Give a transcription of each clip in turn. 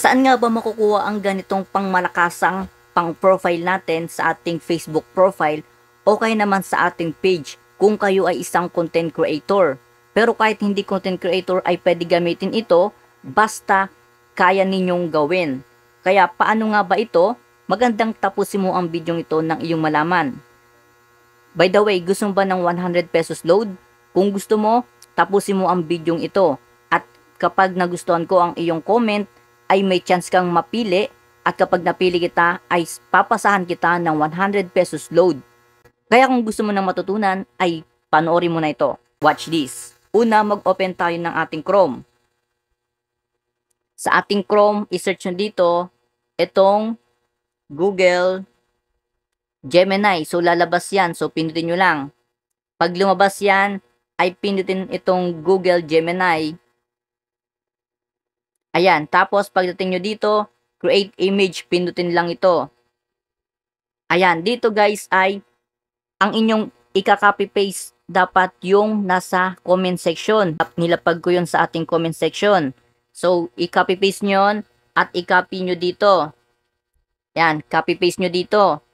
Saan nga ba makukuha ang ganitong pangmalakasang pang-profile natin sa ating Facebook profile o kaya naman sa ating page kung kayo ay isang content creator? Pero kahit hindi content creator ay pwede gamitin ito basta kaya ninyong gawin. Kaya paano nga ba ito? Magandang tapusin mo ang video ito ng iyong malaman. By the way, gusto mo ba ng 100 pesos load? Kung gusto mo, tapusin mo ang video ito. At kapag nagustuhan ko ang iyong comment, ay may chance kang mapili. At kapag napili kita, ay papasahan kita ng 100 pesos load. Kaya kung gusto mo nang matutunan, ay panoorin mo na ito. Watch this. Una, mag-open tayo ng ating Chrome. Sa ating Chrome, isearch nyo dito, itong Google Gemini. So, lalabas yan. So, pindutin nyo lang. Pag lumabas yan, ay pindutin itong Google Gemini. Ayan. Tapos, pagdating nyo dito, create image. Pindutin lang ito. Ayan. Dito guys ay ang inyong ika-copy-paste dapat yung nasa comment section. Nilapag ko yun sa ating comment section. So, i-copy-paste nyo at i-copy nyo dito. Ayan. Copy-paste nyo dito.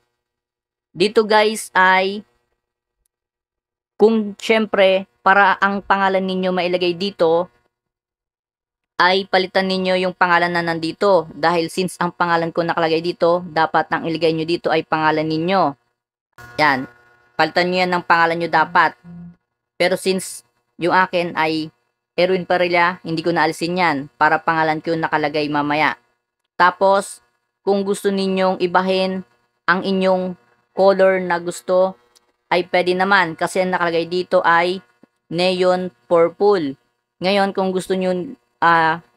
Dito guys ay kung syempre para ang pangalan ninyo mailagay dito ay palitan ninyo yung pangalan na nandito dahil since ang pangalan ko nakalagay dito dapat ang ilagay nyo dito ay pangalan ninyo. Yan. Palitan nyo yan ng pangalan nyo dapat. Pero since yung akin ay Erwin Parilla, hindi ko naalisin yan para pangalan ko nakalagay mamaya. Tapos kung gusto ninyong ibahin ang inyong color na gusto ay pwede naman kasi ang nakalagay dito ay neon purple. Ngayon kung gusto nyo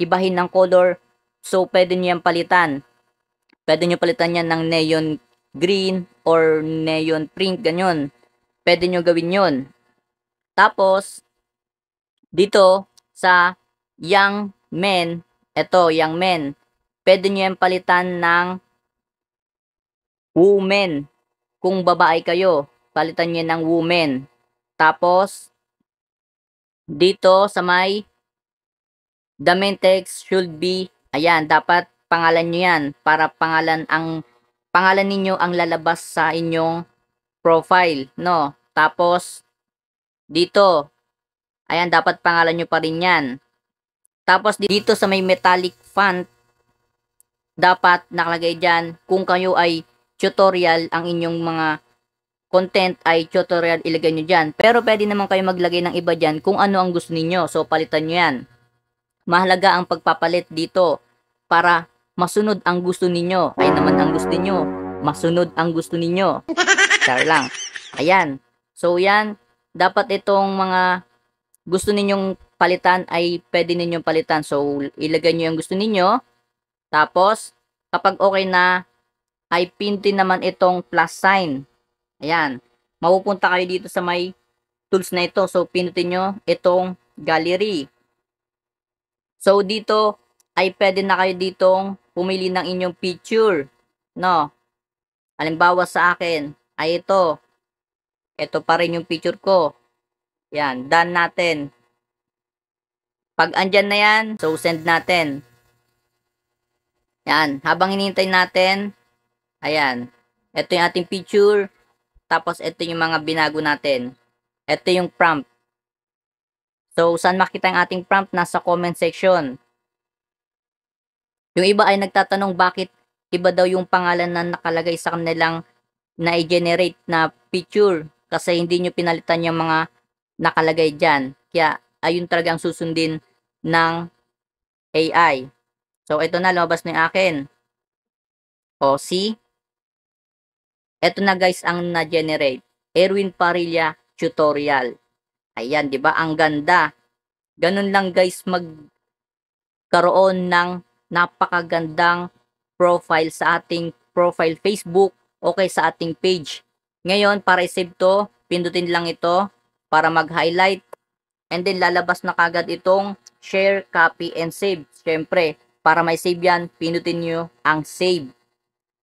ibahin ng color, so pwede nyo yan palitan. Pwede nyo palitan yan ng neon green or neon pink, ganyan. Pwede nyo gawin yun. Tapos dito sa young men, eto young men, pwede nyo yan palitan ng women. Kung babae kayo, palitan nyo ng women. Tapos, dito sa may, the main text should be, ayan, dapat pangalan nyo yan. Para pangalan ninyo ang lalabas sa inyong profile, no? Tapos, dito, ayan, dapat pangalan nyo pa rin yan. Tapos, dito sa may metallic font, dapat nakalagay dyan, kung kayo ay tutorial, ang inyong mga content ay tutorial, ilagay nyo dyan. Pero pwede naman kayo maglagay ng iba dyan kung ano ang gusto ninyo. So, palitan nyo yan. Mahalaga ang pagpapalit dito para masunod ang gusto ninyo. Ay naman ang gusto ninyo. Masunod ang gusto ninyo. Char lang. Ayan. So, yan. Dapat itong mga gusto ninyong palitan ay pwede ninyong palitan. So, ilagay nyo yung gusto ninyo. Tapos, kapag okay na, ay pindutin naman itong plus sign. Ayan. Mapupunta kayo dito sa may tools na ito. So, pindutin nyo itong gallery. So, dito ay pwede na kayo ditong pumili ng inyong picture. No? Halimbawa sa akin ay ito. Ito pa rin yung picture ko. Yan. Done natin. Pag andyan na yan, so send natin. Yan. Habang hinihintay natin, ayan. Ito yung ating picture. Tapos, ito yung mga binago natin. Ito yung prompt. So, saan makita ang ating prompt? Nasa comment section. Yung iba ay nagtatanong bakit iba daw yung pangalan na nakalagay sa kanilang na-generate na picture. Kasi hindi nyo pinalitan yung mga nakalagay dyan. Kaya, ayun talaga ang susundin ng AI. So, ito na, lumabas na yung akin. O, see? Ito na guys ang na-generate. Erwin Parilla tutorial. Ayan, 'di ba? Ang ganda. Ganun lang guys magkaroon ng napakagandang profile sa ating profile Facebook o kay sa ating page. Ngayon, para i-save to, pindutin lang ito para mag-highlight and then lalabas na kagad itong share, copy, and save. Syempre, para may save yan, pindutin nyo ang save.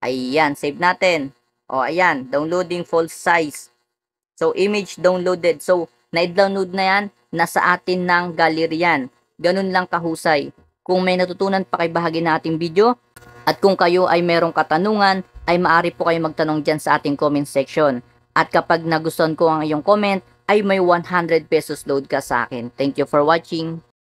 Ayan, save natin. O, ayan, downloading full size. So, image downloaded. So, na-download na yan, nasa atin ng gallery yan. Ganun lang kahusay. Kung may natutunan pa kayo bahagi na ating video, at kung kayo ay merong katanungan, ay maaari po kayo magtanong dyan sa ating comment section. At kapag nagustuhan ko ang iyong comment, ay may 100 pesos load ka sa akin. Thank you for watching.